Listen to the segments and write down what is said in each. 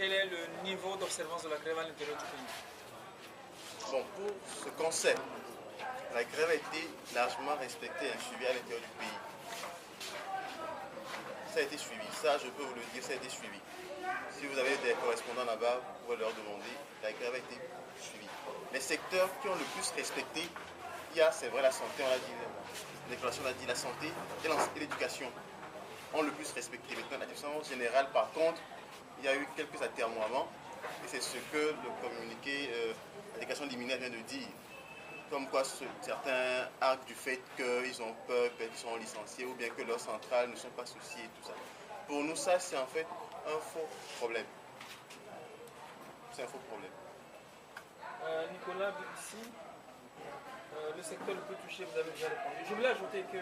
quel est le niveau d'observance de la grève à l'intérieur du pays? Bon, pour ce qu'on sait, la grève a été largement respectée et suivie à l'intérieur du pays. Ça a été suivi, ça je peux vous le dire, ça a été suivi. Si vous avez des correspondants là-bas, vous pouvez leur demander, la grève a été suivie. Les secteurs qui ont le plus respecté, il y a, c'est vrai, la santé, on l'a dit, la déclaration l'a dit, la santé et l'éducation ont le plus respecté. Maintenant, la direction générale, par contre, il y a eu quelques atermoiements, et c'est ce que le communiqué, la déclaration liminaire vient de dire. Comme quoi certains arguent du fait qu'ils ont peur, qu'ils sont licenciés, ou bien que leurs centrales ne sont pas souciées et tout ça. Pour nous, ça, c'est en fait un faux problème. C'est un faux problème. Nicolas, ici, le secteur le plus touché, vous avez déjà répondu. Je voulais ajouter que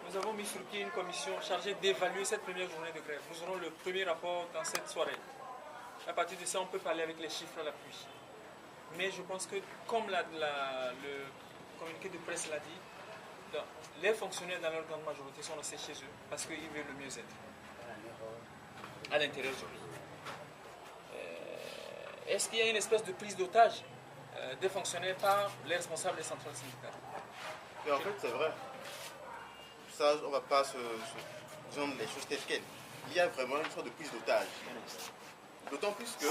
nous avons mis sur pied une commission chargée d'évaluer cette première journée de grève. Nous aurons le premier rapport dans cette soirée. À partir de ça, on peut parler avec les chiffres à l'appui. Mais je pense que, comme le communiqué de presse l'a dit, les fonctionnaires dans leur grande majorité sont restés chez eux parce qu'ils veulent le mieux-être à l'intérieur du pays. Est-ce qu'il y a une espèce de prise d'otage des fonctionnaires par les responsables des centrales syndicales? Et en fait, c'est vrai. Ça, on ne va pas se dire les choses telles quelles. Il y a vraiment une sorte de prise d'otage. D'autant plus que...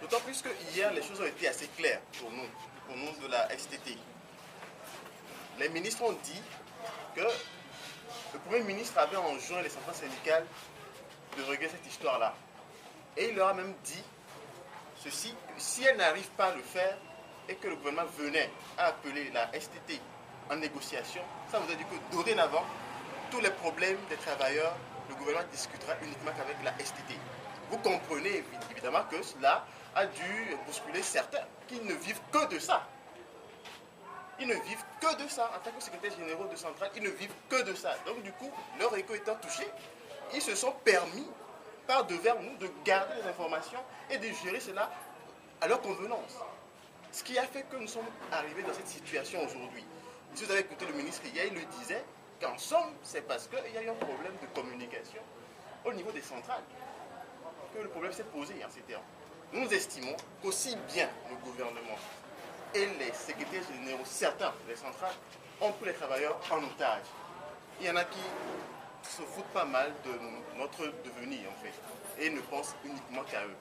D'autant plus que hier, les choses ont été assez claires pour nous de la STT. Les ministres ont dit que le Premier ministre avait enjoint les centrales syndicales de régler cette histoire-là. Et il leur a même dit ceci, que si elles n'arrivent pas à le faire et que le gouvernement venait à appeler la STT en négociation, ça voudrait dire que dorénavant, tous les problèmes des travailleurs, le gouvernement discutera uniquement avec la STT. Vous comprenez évidemment que cela a dû bousculer certains qui ne vivent que de ça. Ils ne vivent que de ça. En tant que secrétaire généraux de centrale, ils ne vivent que de ça. Donc du coup, leur écho étant touché, ils se sont permis, par devers nous, de garder les informations et de gérer cela à leur convenance. Ce qui a fait que nous sommes arrivés dans cette situation aujourd'hui. Si vous avez écouté le ministre hier, il le disait qu'en somme, c'est parce qu'il y a eu un problème de communication au niveau des centrales que le problème s'est posé en ces termes. Nous estimons qu'aussi bien le gouvernement et les secrétaires généraux, certains des centrales, ont pris les travailleurs en otage. Il y en a qui se foutent pas mal de notre devenir en fait et ne pensent uniquement qu'à eux.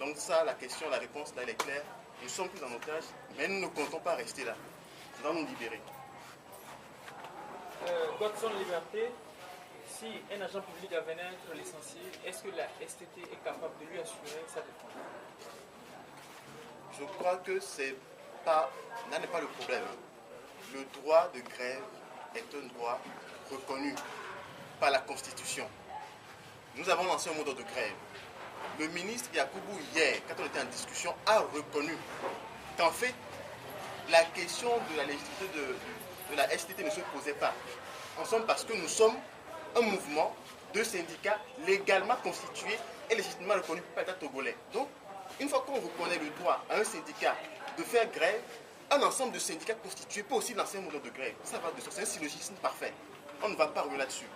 Donc ça, la question, la réponse là, elle est claire. Nous sommes plus en otage, mais nous ne comptons pas rester là. Nous allons nous libérer. Godson Liberté, si un agent public venait à être licencié, est-ce que la STT est capable de lui assurer sa défense? Je crois que là n'est pas le problème. Le droit de grève est un droit reconnu par la Constitution. Nous avons lancé un mot d'ordre de grève. Le ministre Yacoubou, hier, quand on était en discussion, a reconnu qu'en fait, la question de la légitimité de la STT ne se posait pas. En somme, parce que nous sommes un mouvement de syndicats légalement constitués et légitimement reconnus par l'État togolais. Donc, une fois qu'on reconnaît le droit à un syndicat de faire grève, un ensemble de syndicats constitués peut aussi lancer un mot d'ordre de grève. Ça va de soi, c'est un syllogisme parfait. On ne va pas revenir là-dessus.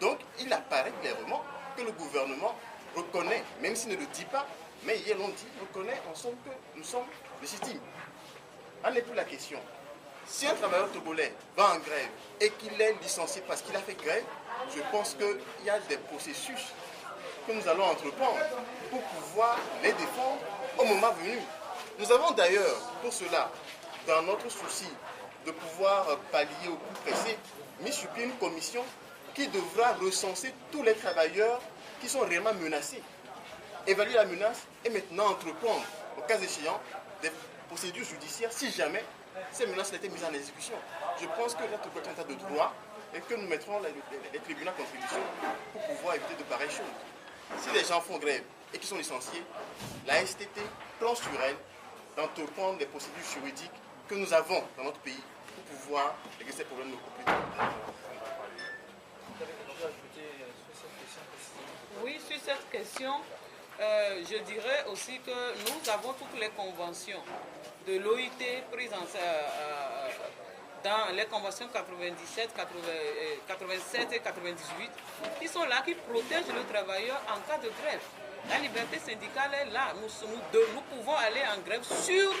Donc, il apparaît clairement que le gouvernement reconnaît, même s'il ne le dit pas, mais hier l'on dit, reconnaît ensemble que nous sommes légitimes. En n'est plus la question. Si un travailleur togolais va en grève et qu'il est licencié parce qu'il a fait grève, je pense qu'il y a des processus que nous allons entreprendre pour pouvoir les défendre au moment venu. Nous avons d'ailleurs, pour cela, dans notre souci de pouvoir pallier au coût pressé, mis sur pied une commission qui devra recenser tous les travailleurs qui sont réellement menacés, évaluer la menace et maintenant entreprendre, au cas échéant, des procédures judiciaires si jamais ces menaces étaient mises en exécution. Je pense que notre côté est un état de droit et que nous mettrons les tribunaux en contribution pour pouvoir éviter de pareilles choses. Si les gens font grève et qu'ils sont licenciés, la STT prend sur elle d'entreprendre les procédures juridiques que nous avons dans notre pays pour pouvoir régler ces problèmes beaucoup plus tard. Vous avez quelque chose à ajouter sur cette question précisément? Oui, sur cette question, je dirais aussi que nous avons toutes les conventions de l'OIT prises dans les conventions 97, 87 et 98, qui sont là, qui protègent le travailleur en cas de grève. La liberté syndicale est là. Nous pouvons aller en grève sur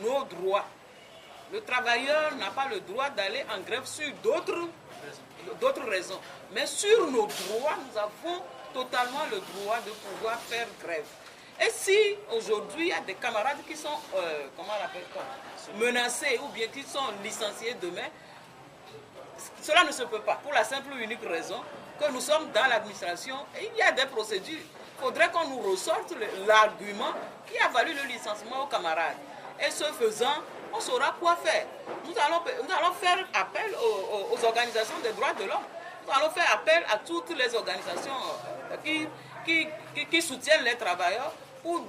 nos droits. Le travailleur n'a pas le droit d'aller en grève sur d'autres raisons. Mais sur nos droits, nous avons totalement le droit de pouvoir faire grève. Et si aujourd'hui il y a des camarades qui sont menacés ou bien qui sont licenciés demain, cela ne se peut pas. Pour la simple et unique raison que nous sommes dans l'administration et il y a des procédures. Il faudrait qu'on nous ressorte l'argument qui a valu le licenciement aux camarades. Et ce faisant, on saura quoi faire. Nous allons faire appel aux organisations des droits de l'homme. Nous allons faire appel à toutes les organisations qui soutiennent les travailleurs pour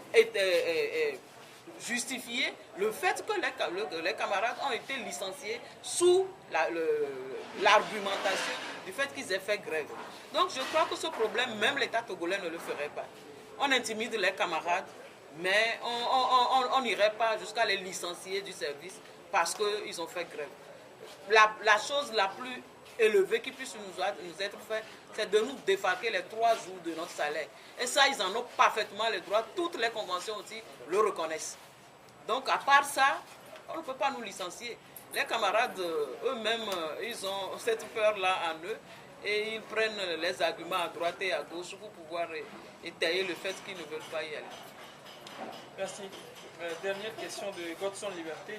justifier le fait que les camarades ont été licenciés sous l'argumentation du fait qu'ils aient fait grève. Donc je crois que ce problème, même l'État togolais ne le ferait pas. On intimide les camarades, mais on n'irait pas jusqu'à les licencier du service parce qu'ils ont fait grève. La chose la plus élevée qui puisse nous être faite, c'est de nous défalquer les 3 jours de notre salaire. Et ça, ils en ont parfaitement le droit. Toutes les conventions aussi le reconnaissent. Donc, à part ça, on ne peut pas nous licencier. Les camarades, eux-mêmes, ils ont cette peur-là en eux et ils prennent les arguments à droite et à gauche pour pouvoir étayer le fait qu'ils ne veulent pas y aller. Merci. Dernière question de Godson Liberté.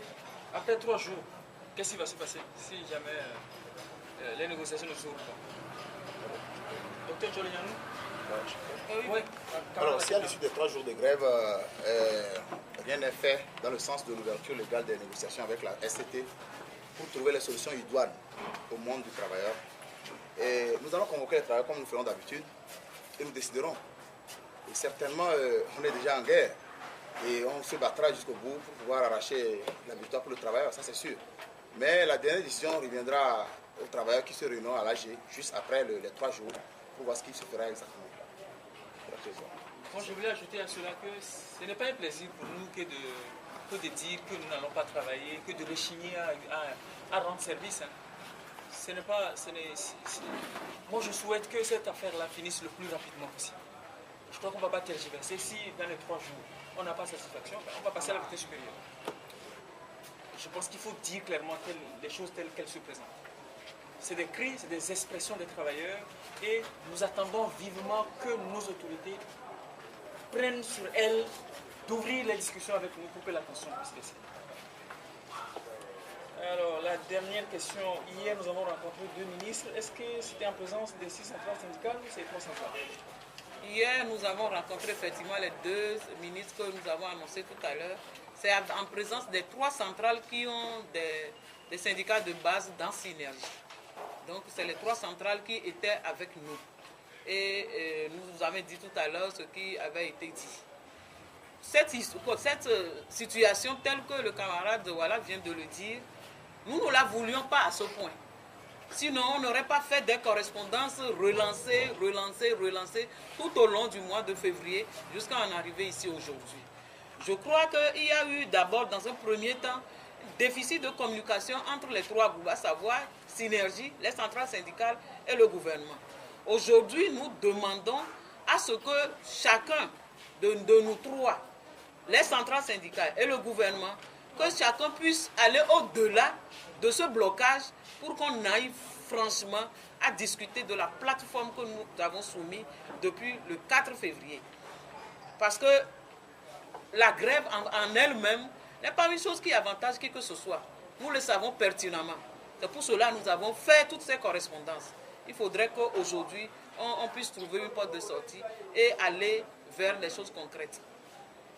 Après 3 jours, qu'est-ce qui va se passer si jamais les négociations ne s'ouvrent pas? Docteur Jolianou? Oui. Alors, si à l'issue des 3 jours de grève, rien n'est fait dans le sens de l'ouverture légale des négociations avec la SCT pour trouver les solutions idoines au monde du travailleur, et nous allons convoquer les travailleurs comme nous ferons d'habitude et nous déciderons. Et certainement, on est déjà en guerre et on se battra jusqu'au bout pour pouvoir arracher la victoire pour le travailleur, ça c'est sûr. Mais la dernière décision reviendra aux travailleurs qui se réuniront à l'AG juste après les 3 jours pour voir ce qui se fera exactement. Moi, je voulais ajouter à cela que ce n'est pas un plaisir pour nous que de dire que nous n'allons pas travailler, que de rechigner à rendre service. Hein. Moi, je souhaite que cette affaire-là finisse le plus rapidement possible. Je crois qu'on ne va pas tergiverser. Si dans les 3 jours, on n'a pas satisfaction, on va passer à la vitesse supérieure. Je pense qu'il faut dire clairement les choses telles qu'elles se présentent. C'est des cris, c'est des expressions des travailleurs et nous attendons vivement que nos autorités prennent sur elles d'ouvrir les discussions avec nous pour que la tension puisse baisser. Alors, la dernière question. Hier, nous avons rencontré 2 ministres. Est-ce que c'était en présence des 6 centrales syndicales ou c'est 3 centrales? Hier, nous avons rencontré effectivement les 2 ministres que nous avons annoncés tout à l'heure. C'est en présence des 3 centrales qui ont des syndicats de base dans Synergie. Donc, c'est les 3 centrales qui étaient avec nous. Et nous vous avons dit tout à l'heure ce qui avait été dit. Cette situation telle que le camarade Walla vient de le dire, nous ne la voulions pas à ce point. Sinon, on n'aurait pas fait des correspondances relancées tout au long du mois de février jusqu'à en arriver ici aujourd'hui. Je crois qu'il y a eu d'abord, dans un premier temps, déficit de communication entre les 3 groupes, à savoir Synergie, les centrales syndicales et le gouvernement. Aujourd'hui, nous demandons à ce que chacun de nous 3, les centrales syndicales et le gouvernement, que chacun puisse aller au-delà de ce blocage pour qu'on aille franchement à discuter de la plateforme que nous avons soumise depuis le 4 février. Parce que la grève en elle-même n'est pas une chose qui avantage qui que ce soit. Nous le savons pertinemment. C'est pour cela que nous avons fait toutes ces correspondances. Il faudrait qu'aujourd'hui, on puisse trouver une porte de sortie et aller vers les choses concrètes.